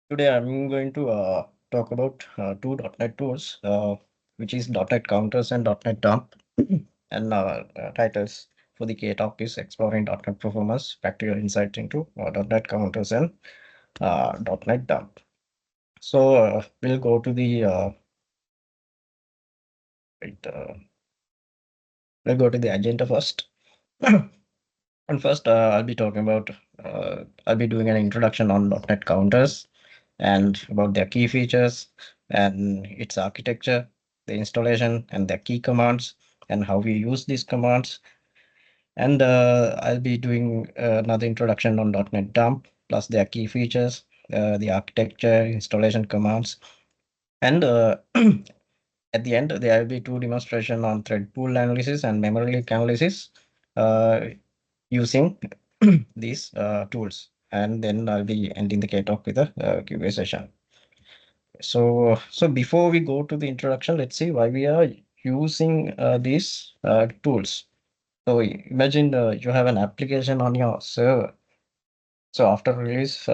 Today I'm going to talk about two .NET tools, which is dotnet-counters and dotnet-dump. And titles for the K talk is exploring .NET performance, practical insight into dotnet-counters and dotnet-dump. So we'll go to the right, we'll go to the agenda first. And first, I'll be doing an introduction on .NET counters and about their key features and its architecture, the installation and their key commands and how we use these commands. And I'll be doing another introduction on .NET Dump plus their key features, the architecture, installation commands, and at the end there will be two demonstration on thread pool analysis and memory leak analysis using these tools. And then I'll be ending the K talk with a Q&A session. So before we go to the introduction, let's see why we are using these tools. So imagine you have an application on your server. So after release,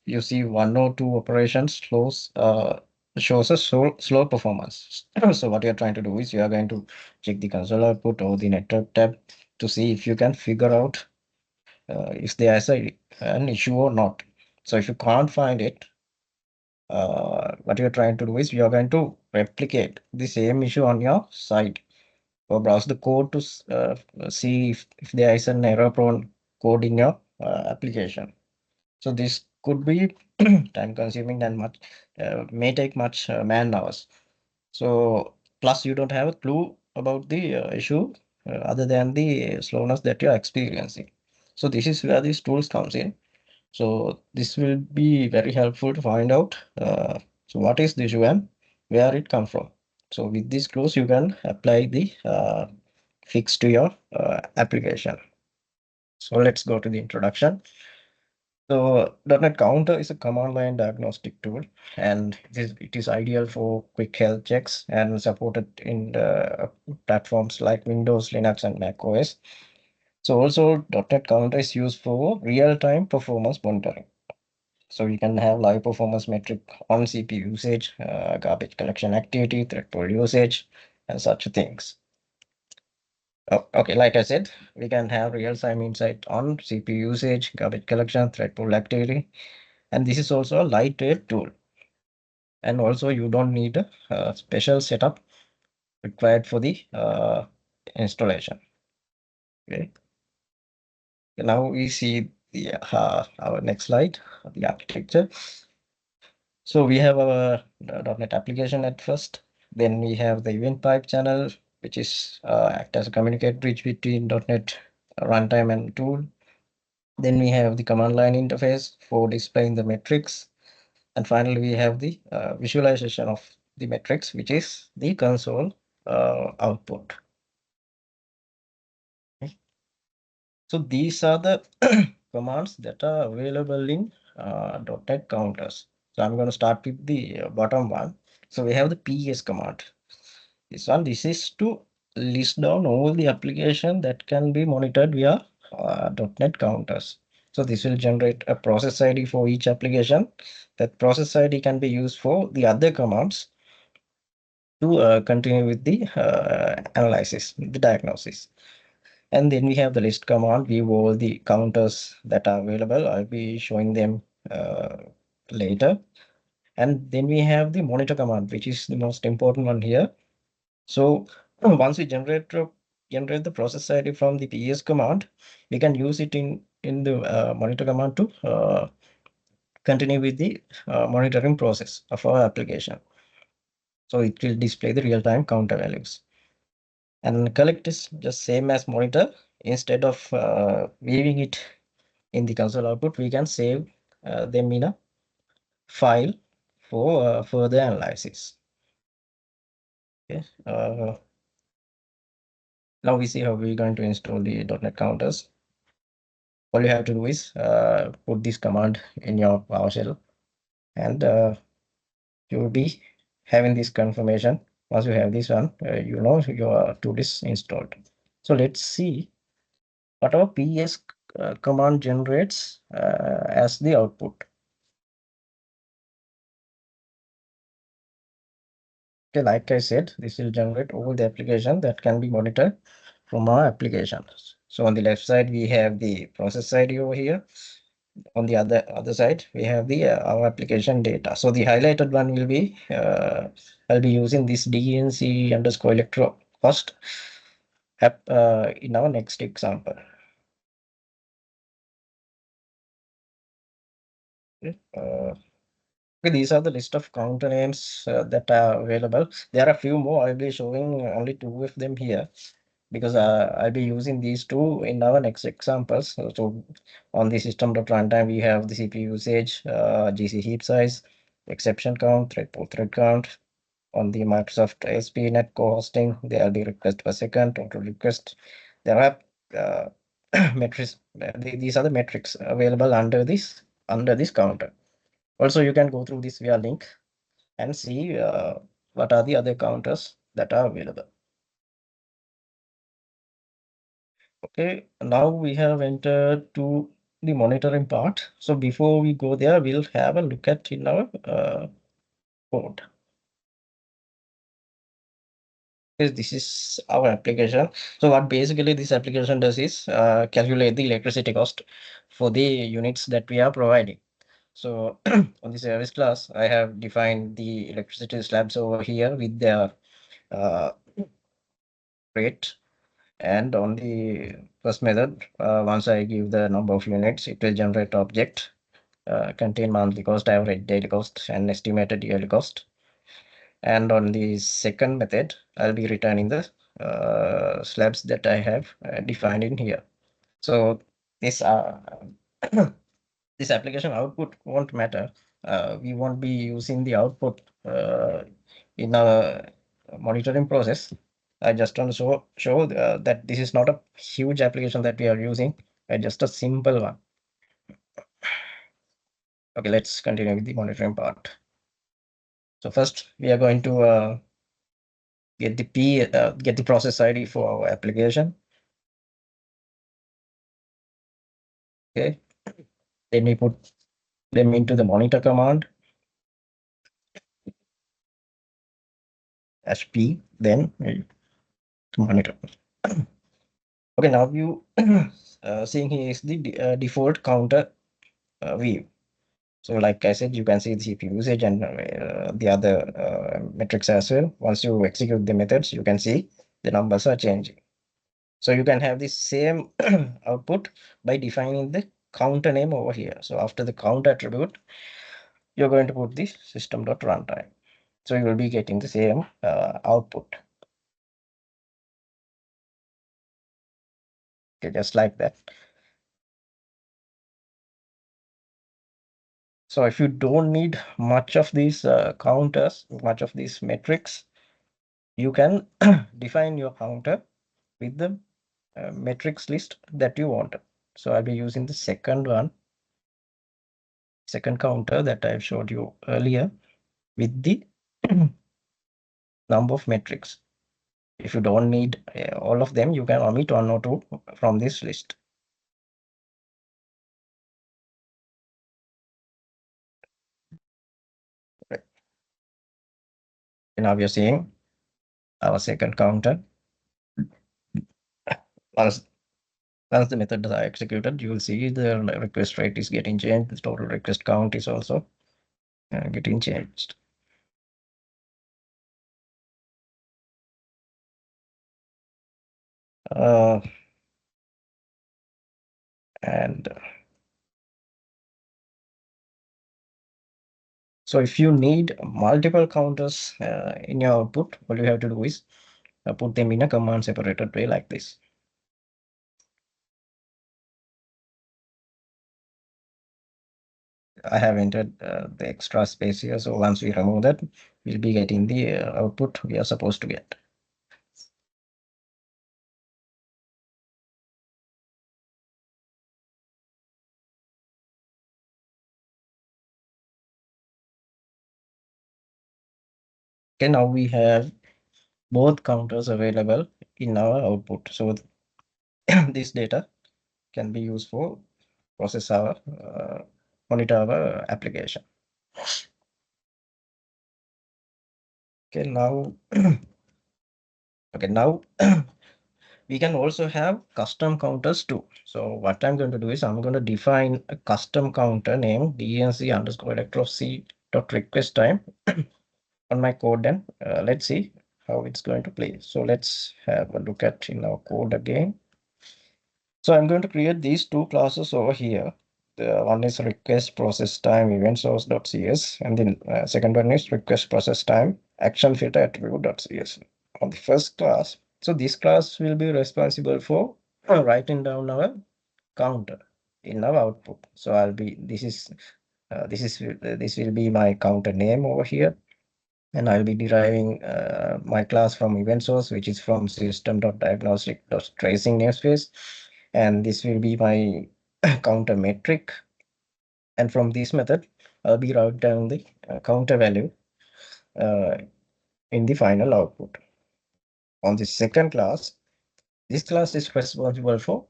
you see one or two operations shows a slow performance. So what you're trying to do is you are going to check the console output or the network tab to see if you can figure out if there is an issue or not. So if you can't find it, what you're trying to do is you're going to replicate the same issue on your side or browse the code to see if there is an error prone code in your application. So this could be time consuming and much may take much man hours. So plus you don't have a clue about the issue other than the slowness that you're experiencing. So this is where these tools comes in. So this will be very helpful to find out so what is the issue and where it come from. So with these clues, you can apply the fix to your application. So let's go to the introduction. So .NET Counter is a command line diagnostic tool, and it is ideal for quick health checks and supported in the platforms like Windows, Linux, and Mac OS. So also .NET Counter is used for real-time performance monitoring. So we can have live performance metric on CPU usage, garbage collection activity, thread pool usage, and such things. Oh, okay, like I said, we can have real-time insight on CPU usage, garbage collection, thread pool activity, and this is also a lightweight tool. And also, you don't need a special setup required for the installation. Okay. Now we see the our next slide, the architecture. So we have our .NET application at first. Then we have the event pipe channel, which is act as a communicate bridge between .NET runtime and tool. Then we have the command line interface for displaying the metrics. And finally, we have the visualization of the metrics, which is the console output. Okay. So these are the commands that are available in .NET counters. So I'm going to start with the bottom one. So we have the PS command. This is to list down all the application that can be monitored via .NET counters. So this will generate a process ID for each application. That process ID can be used for the other commands to continue with the analysis, the diagnosis. And then we have the list command, view all the counters that are available. I'll be showing them later. And then we have the monitor command, which is the most important one here. So once we generate the process ID from the PS command, we can use it in the monitor command to continue with the monitoring process of our application. So it will display the real-time counter values. And collect is just same as monitor. Instead of viewing it in the console output, we can save them in a file for further analysis. Okay. Now we see how we're going to install the .NET counters. All you have to do is put this command in your PowerShell, and you will be having this confirmation. Once you have this one, you know your tool is installed. So let's see what our PS command generates as the output. Okay, like I said, this will generate all the application that can be monitored from our applications. So on the left side, we have the process side over here. On the other side, we have the our application data. So the highlighted one will be I'll be using this DNC underscore electro cost app in our next example. Okay. Okay, these are the list of counter names that are available. There are a few more. I'll be showing only two of them here because I'll be using these two in our next examples. So on the system.runtime, we have the CPU usage, GC heap size, exception count, thread count. On the Microsoft ASP.NET co-hosting, there will be request per second, total request. There are metrics. These are the metrics available under this counter. Also, you can go through this via link and see what are the other counters that are available. Okay, now we have entered to the monitoring part. So before we go there, we'll have a look at in our code. This is our application. So what basically this application does is calculate the electricity cost for the units that we are providing. So on the service class, I have defined the electricity slabs over here with their uh, rate. And on the first method, once I give the number of units, it will generate object, contain monthly cost, average daily cost, and estimated yearly cost. And on the second method, I'll be returning the slabs that I have defined in here. So this this application output won't matter. We won't be using the output in our monitoring process. I just want to show that this is not a huge application that we are using, just a simple one. Okay, let's continue with the monitoring part. So first, we are going to get the process ID for our application. Okay, then we put them into the monitor command as P, then we monitor. Okay, now you seeing here is the default counter view. So like I said, you can see the CPU usage and the other metrics as well. Once you execute the methods, you can see the numbers are changing. So you can have the same output by defining the counter name over here. So after the count attribute, you're going to put the system.runtime. So you will be getting the same output. Okay, just like that. So if you don't need much of these counters, much of these metrics, you can define your counter with the metrics list that you want. So I'll be using the second counter that I've showed you earlier with the number of metrics. If you don't need all of them, you can omit one or two from this list. Right. Now we are seeing our second counter. Once the methods are executed, you will see the request rate is getting changed. The total request count is also getting changed. And so if you need multiple counters in your output, all you have to do is put them in a command separated way like this. I have entered the extra space here. So once we remove that, we'll be getting the output we are supposed to get. Okay, now we have both counters available in our output. So this data can be used for process our monitor our application. Okay, now okay, now we can also have custom counters too. So what I'm going to do is I'm going to define a custom counter named dnc underscore electro c dot request time on my code. Then let's see how it's going to play. So let's have a look at in our code again. So I'm going to create these two classes over here. The one is request process time event source.cs, and then second one is request process time action filter attribute.cs. On the first class, so this class will be responsible for writing down our counter in our output. So I'll be this will be my counter name over here, and I'll be deriving my class from event source, which is from system.diagnostic.tracing namespace, and this will be my counter metric. And from this method, I'll be write down the counter value uh, in the final output. On the second class, this class is responsible for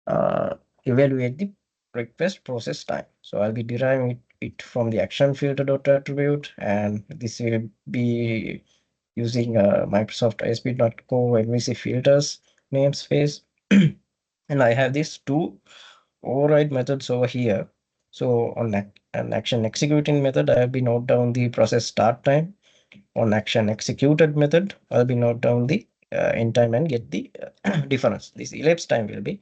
uh, evaluate the request process time. So I'll be deriving it from the action filter dot attribute, and this will be using Microsoft ASP.co MVC filters namespace. And I have these two override methods over here. So on an action executing method, I have been note down the process start time. On action executed method, I'll be note down the end time and get the difference. This elapsed time will be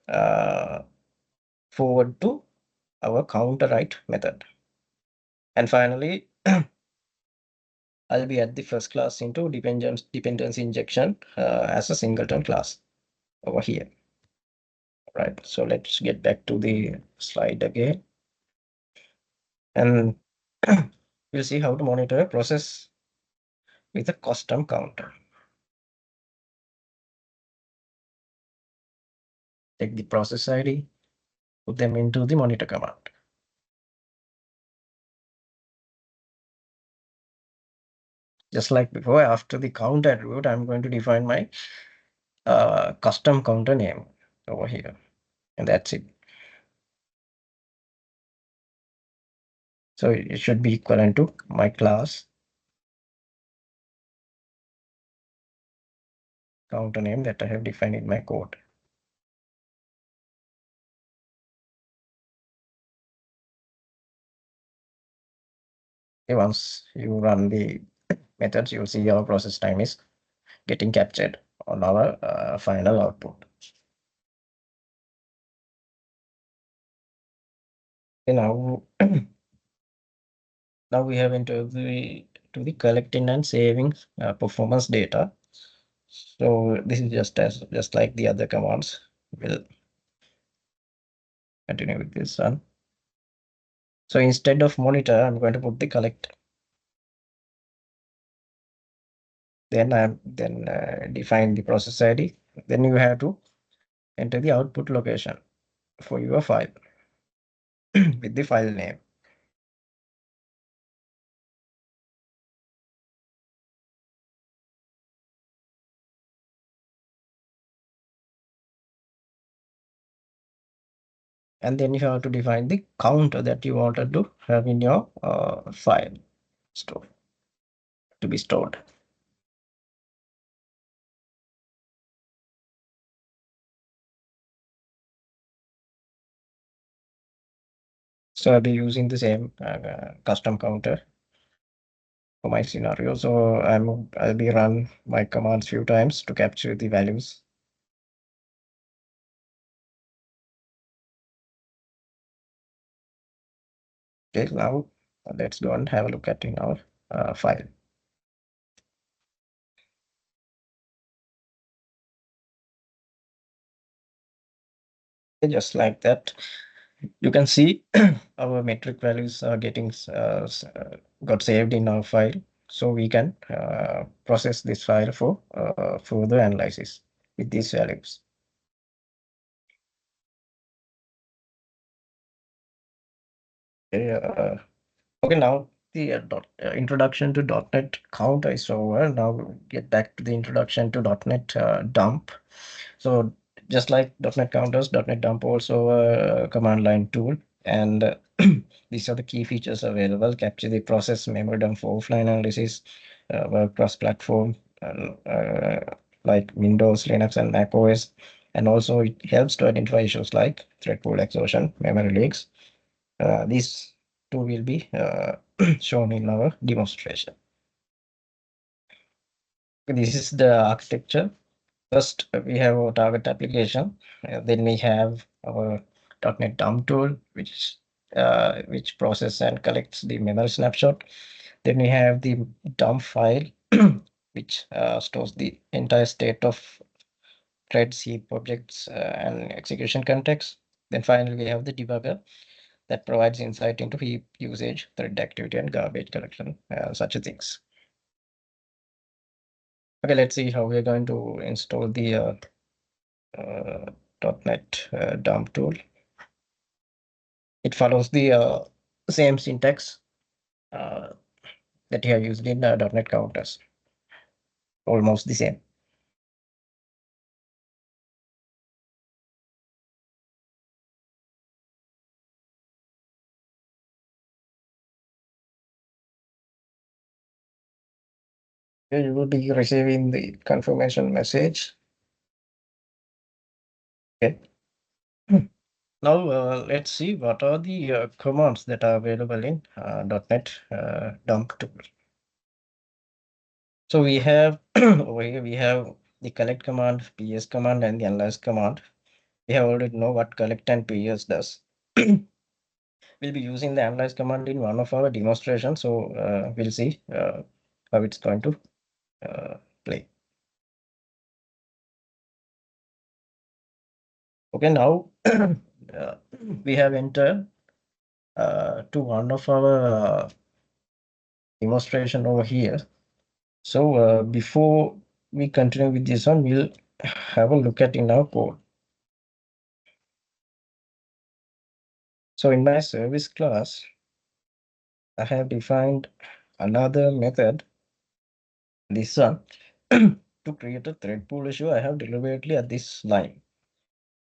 uh, forward to our counter write method. And finally, I'll be at the first class into dependency injection as a singleton class over here. Right. So let's get back to the slide again. And we'll see how to monitor a process with a custom counter. Take the process ID, put them into the monitor command. Just like before, after the count attribute, I'm going to define my custom counter name over here. And that's it. So it should be equivalent to my class counter name that I have defined in my code. Okay, once you run the methods, you'll see our process time is getting captured on our final output. Okay, now we have into the collecting and saving performance data. So this is just like the other commands. We'll continue with this one. So instead of monitor, I'm going to put the collect. Then define the process ID. Then you have to enter the output location for your file with the file name. And then you have to define the counter that you wanted to have in your file store to be stored. So I'll be using the same custom counter for my scenario. So I'll be run my commands few times to capture the values. Okay, now let's go and have a look at in our file. Okay, just like that, you can see our metric values are getting got saved in our file, so we can process this file for further analysis with these values. Okay, now the introduction to .NET counter is over. Now we'll get back to the introduction to .NET dump. So just like .NET counters, .NET dump also a command line tool And these are the key features available: capture the process, memory dump for offline analysis, work cross-platform, like Windows, Linux, and Mac OS. And also it helps to identify issues like thread pool exhaustion, memory leaks. These two will be shown in our demonstration. This is the architecture. First, we have our target application. Then we have our dotnet-dump tool, which process and collects the memory snapshot. Then we have the dump file, which stores the entire state of threads, heap objects, and execution context. Then finally, we have the debugger that provides insight into heap usage, thread activity, and garbage collection, such things. Okay, let's see how we're going to install the .NET dump tool. It follows the same syntax uh, that you have used in .NET counters, almost the same. You will be receiving the confirmation message. Okay. Now let's see what are the commands that are available in .NET dump tool. So we have over here we have the collect command, ps command, and the analyze command. We have already know what collect and ps does. We'll be using the analyze command in one of our demonstrations, so we'll see how it's going to play. Okay, now we have entered to one of our demonstration over here. So before we continue with this one, we'll have a look at in our code. So in my service class, I have defined another method, this one, to create a thread pool issue. I have deliberately at this line.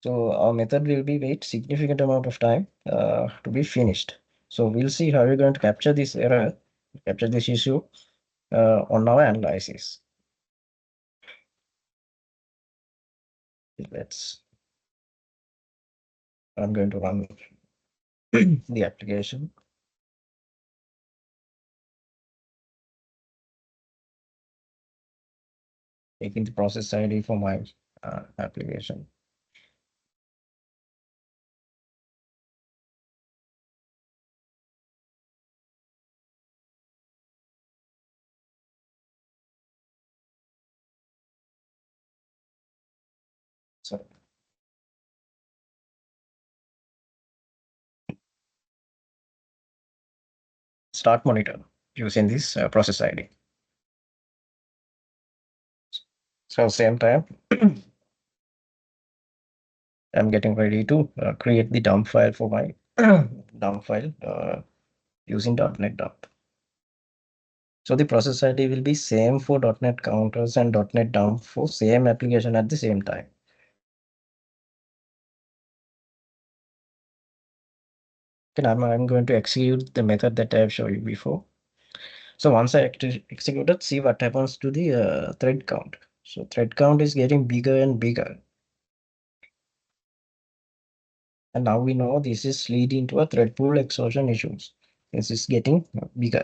So our method will be wait significant amount of time to be finished. So we'll see how we're going to capture this error, capture this issue on our analysis. Let's, I'm going to run the application. Taking the process ID for my application. So start monitor using this process ID. So same time, I'm getting ready to create the dump file for my dump file using .NET-dump. So the process ID will be same for .NET counters and .NET dump for same application at the same time. Okay, I'm going to execute the method that I have shown you before. So once I execute it, see what happens to the thread count. So thread count is getting bigger and bigger. And now we know this is leading to a thread pool exhaustion issues. This is getting bigger.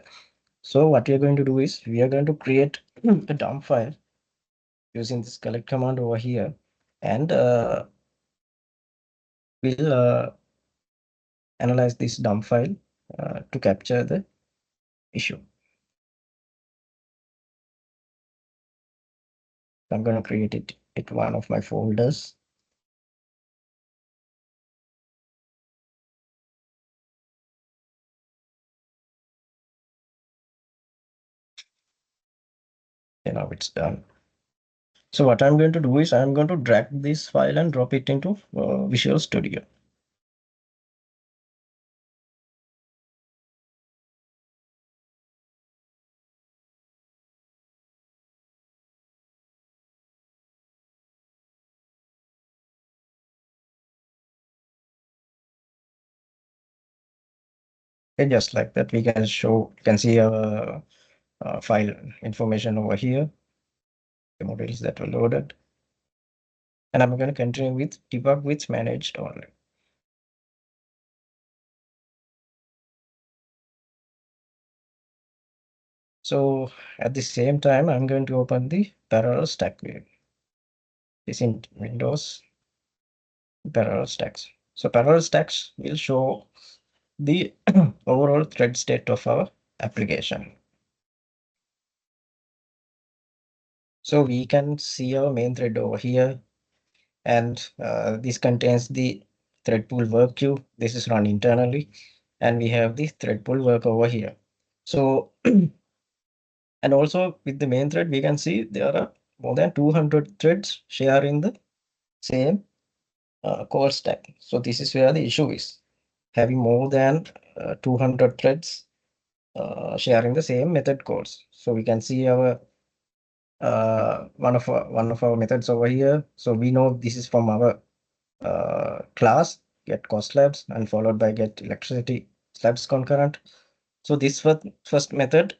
So what we are going to do is we are going to create a dump file using this collect command over here, and we'll analyze this dump file to capture the issue. I'm going to create it in one of my folders. And now it's done. So what I'm going to do is I'm going to drag this file and drop it into Visual Studio. And just like that, we can show, can see our file information over here, the models that were loaded. And I'm going to continue with debug with managed only. So at the same time, I'm going to open the parallel stack view. This in Windows parallel stacks. So parallel stacks will show the overall thread state of our application. So we can see our main thread over here, and this contains the thread pool work queue. This is run internally, and we have the thread pool work over here. So and also with the main thread, we can see there are more than 200 threads sharing the same call stack. So this is where the issue is, having more than 200 threads sharing the same method calls. So we can see our one of our methods over here. So we know this is from our class get cost labs and followed by get electricity slabs concurrent. So this first method.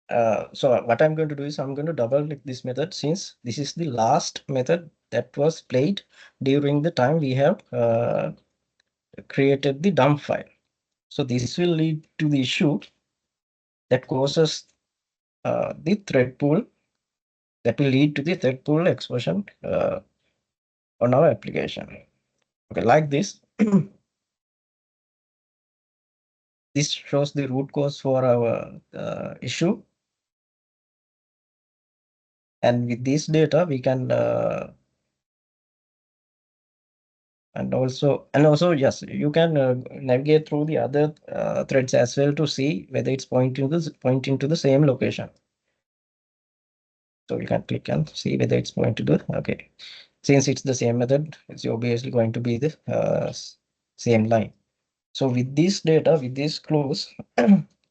So what I'm going to do is I'm going to double click this method, since this is the last method that was played during the time we have created the dump file. So this will lead to the issue that causes the thread pool, that will lead to the thread pool explosion on our application. Okay, like this. This shows the root cause for our issue. And with this data, we can and also yes, you can navigate through the other threads as well to see whether it's pointing to the same location. So you can click and see whether it's pointing to okay. Since it's the same method, it's obviously going to be the same line. So with this data, with these clues,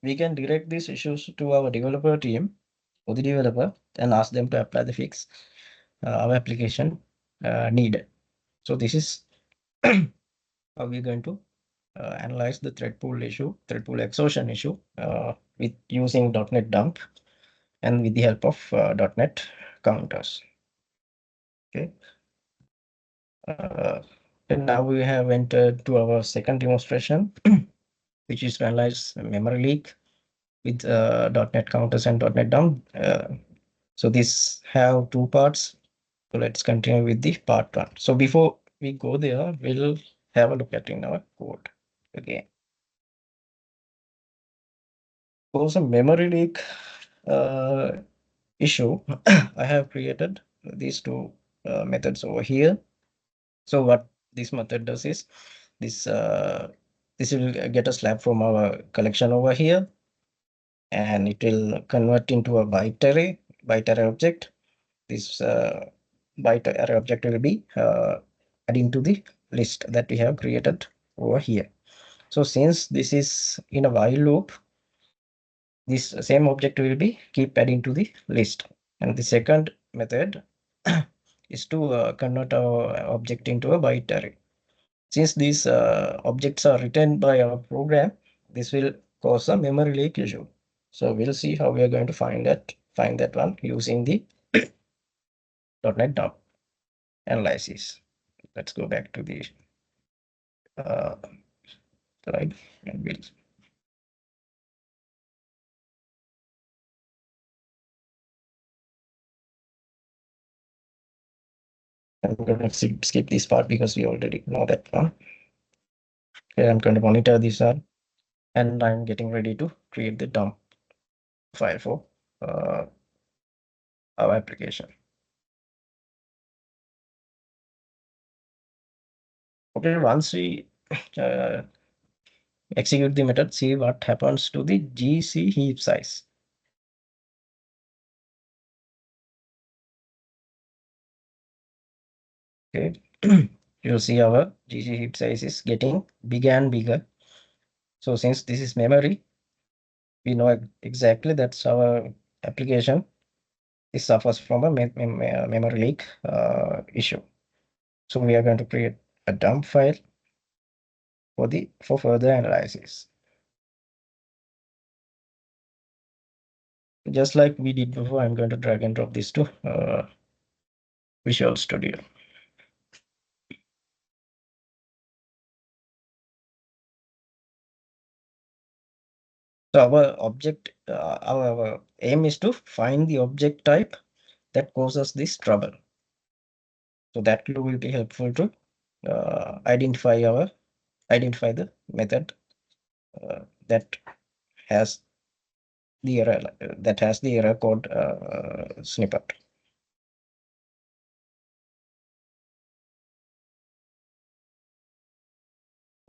we can direct these issues to our developer team or the developer and ask them to apply the fix our application needed. So this is how we're going to analyze the thread pool issue, thread pool exhaustion issue with using dotnet-dump and with the help of dotnet counters. Okay. And now we have entered to our second demonstration, which is to analyze memory leak with dotnet counters and dotnet-dump. So this have two parts. So let's continue with the part one. So before we go there, we'll have a look at in our code again. For some memory leak issue, I have created these two methods over here. So what this method does is this will get a slab from our collection over here, and it will convert into a byte array object. This byte array object will be adding to the list that we have created over here. So since this is in a while loop, this same object will be keep adding to the list. And the second method is to convert our object into a byte array. Since these objects are written by our program, this will cause a memory leak issue. So we'll see how we are going to find that one using the .NET dump analysis. Let's go back to the uh, slide and we'll I'm going to skip this part because we already know that one. Okay, I'm going to monitor this one, and I'm getting ready to create the dump file for uh, our application. Okay, once we uh, execute the method, see what happens to the GC heap size. Okay, you'll see our GC heap size is getting bigger and bigger. So since this is memory, we know exactly that's our application. It suffers from a memory leak issue. So we are going to create a dump file. for further analysis. Just like we did before, I'm going to drag and drop this to Visual Studio. So our aim is to find the object type that causes this trouble. So that clue will be helpful to identify the method that has the error code snippet.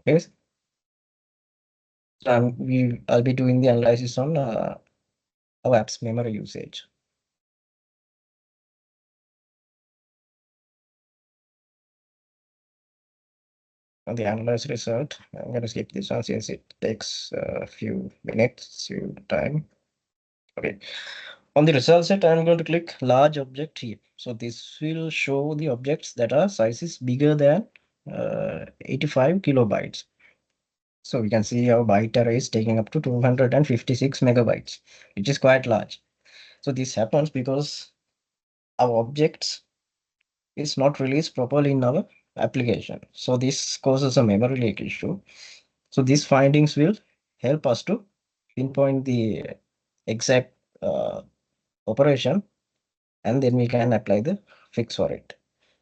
Okay. So I'll be doing the analysis on our app's memory usage. On the analyze result, I'm going to skip this one since it takes a few minutes, few time. Okay. On the result set, I'm going to click large object heap. So this will show the objects that are sizes bigger than 85 kilobytes. So we can see our byte array is taking up to 256 megabytes, which is quite large. So this happens because our objects is not released properly in our application. So this causes a memory leak issue. So these findings will help us to pinpoint the exact operation, and then we can apply the fix for it.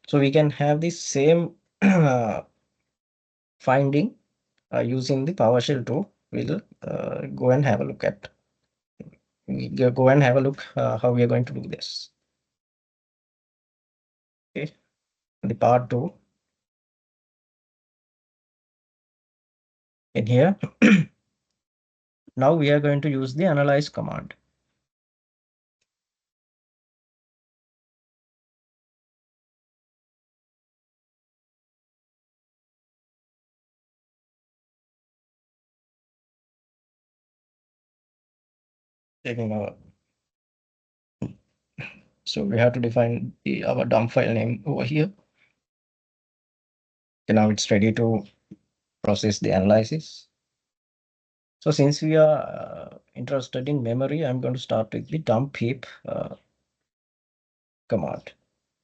So we can have the same finding using the PowerShell tool. We'll go and have a look at. Go and have a look how we are going to do this. Okay, the part 2 in here. Now we are going to use the analyze command. Taking our So we have to define our dump file name over here. Okay, now it's ready to process the analysis. So since we are interested in memory, I'm going to start with the dump heap command.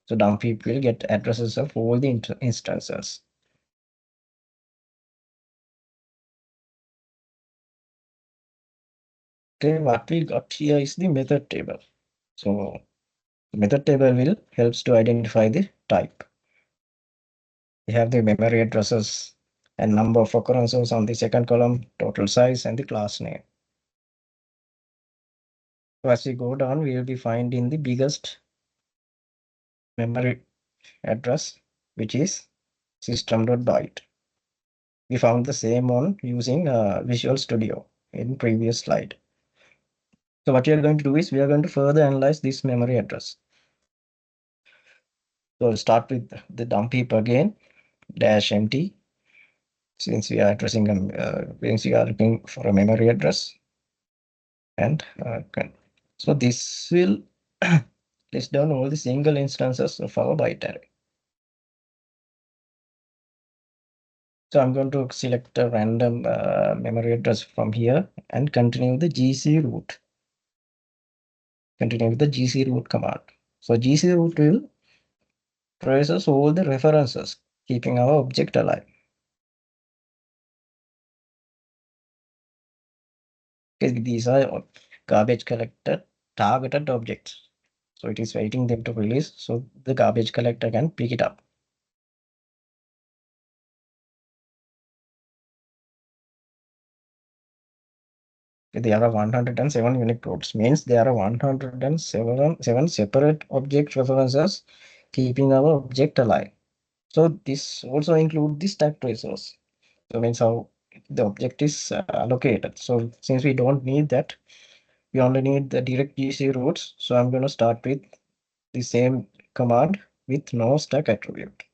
So dump heap will get addresses of all the instances. Okay, what we got here is the method table. So the method table will helps to identify the type. We have the memory addresses and number of occurrences on the second column, total size, and the class name. So as we go down, we will be finding the biggest memory address, which is system.byte. We found the same one using Visual Studio in previous slide. So what we are going to do is we are going to further analyze this memory address. So we'll start with the dump heap again, -empty, since we are since we are looking for a memory address. And so this will list down all the single instances of our byte array. So I'm going to select a random memory address from here and continue the gc root. Continue with the gc root command. So gc root will traces all the references, keeping our object alive. Okay, these are garbage collected targeted objects. So it is waiting them to release so the garbage collector can pick it up. There are 107 unique routes, means there are 107 separate object references keeping our object alive. So this also includes the stack tracers. So means how the object is allocated. So since we don't need that, we only need the direct GC routes. So I'm going to start with the same command with no stack attribute.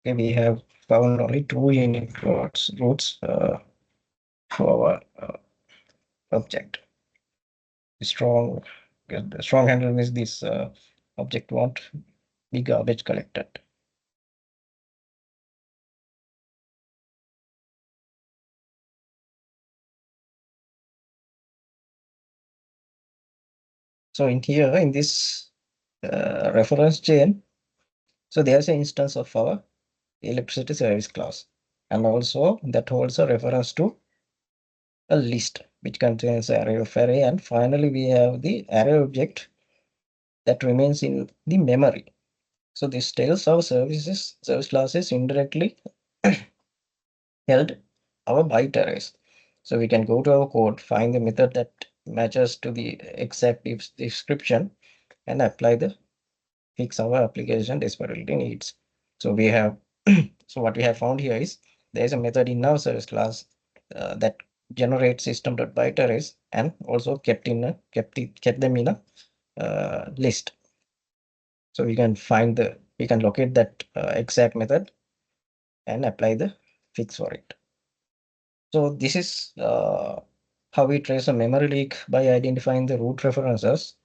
Okay, we have found only two unique roots for our object. Strong, strong handle means this object won't be garbage collected. So in here, in this reference chain, so there's an instance of our electricity service class, and also that holds a reference to a list which contains array of array, and finally we have the array object that remains in the memory. So this tells our service classes indirectly held our byte arrays. So we can go to our code, find the method that matches to the exact description, and apply the fix our application desperately needs. So we have so what we have found here is there is a method in our service class that generates system.byte arrays, and also kept them in a list. So we can locate that exact method and apply the fix for it. So this is how we trace a memory leak by identifying the root references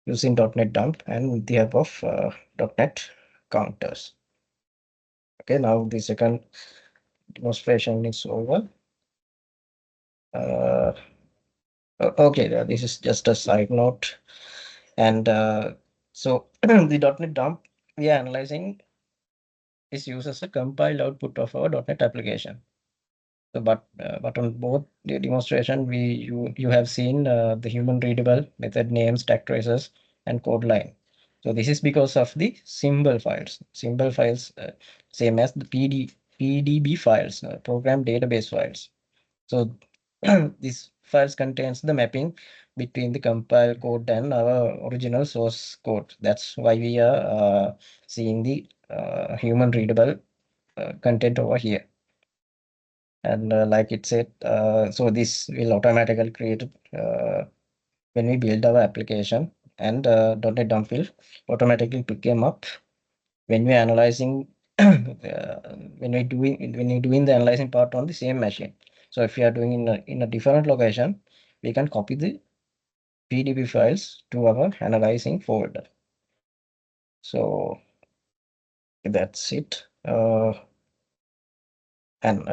using dotnet-dump and with the help of dotnet-counters. Okay, now the second demonstration is over. Okay, this is just a side note. And so the dotnet-dump we are analyzing is used as a compiled output of our dotnet application. So, but on both the demonstration, you have seen the human readable method names, stack traces, and code line. So this is because of the symbol files. Symbol files, same as the PDB files, program database files. So these files contains the mapping between the compile code and our original source code. That's why we are seeing the human readable content over here. And like it said, so this will automatically create when we build our application, and .NET dump will automatically pick them up when we're analyzing when we're doing the analyzing part on the same machine. So if you are doing in a different location, we can copy the PDB files to our analyzing folder. So that's it. And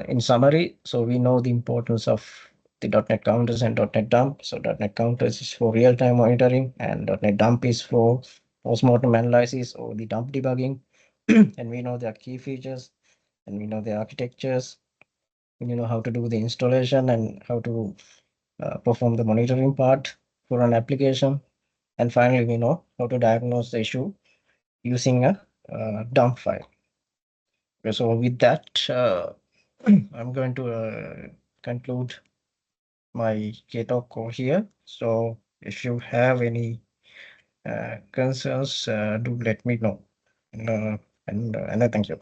in summary, so we know the importance of the .NET counters and .NET dump. So .NET counters is for real-time monitoring, and .NET dump is for post-mortem analysis or the dump debugging. And we know their key features, and we know the architectures, and you know how to do the installation and how to perform the monitoring part for an application. And finally, we know how to diagnose the issue using a dump file. So with that, I'm going to conclude my K-talk over here. So if you have any concerns, do let me know. And I thank you.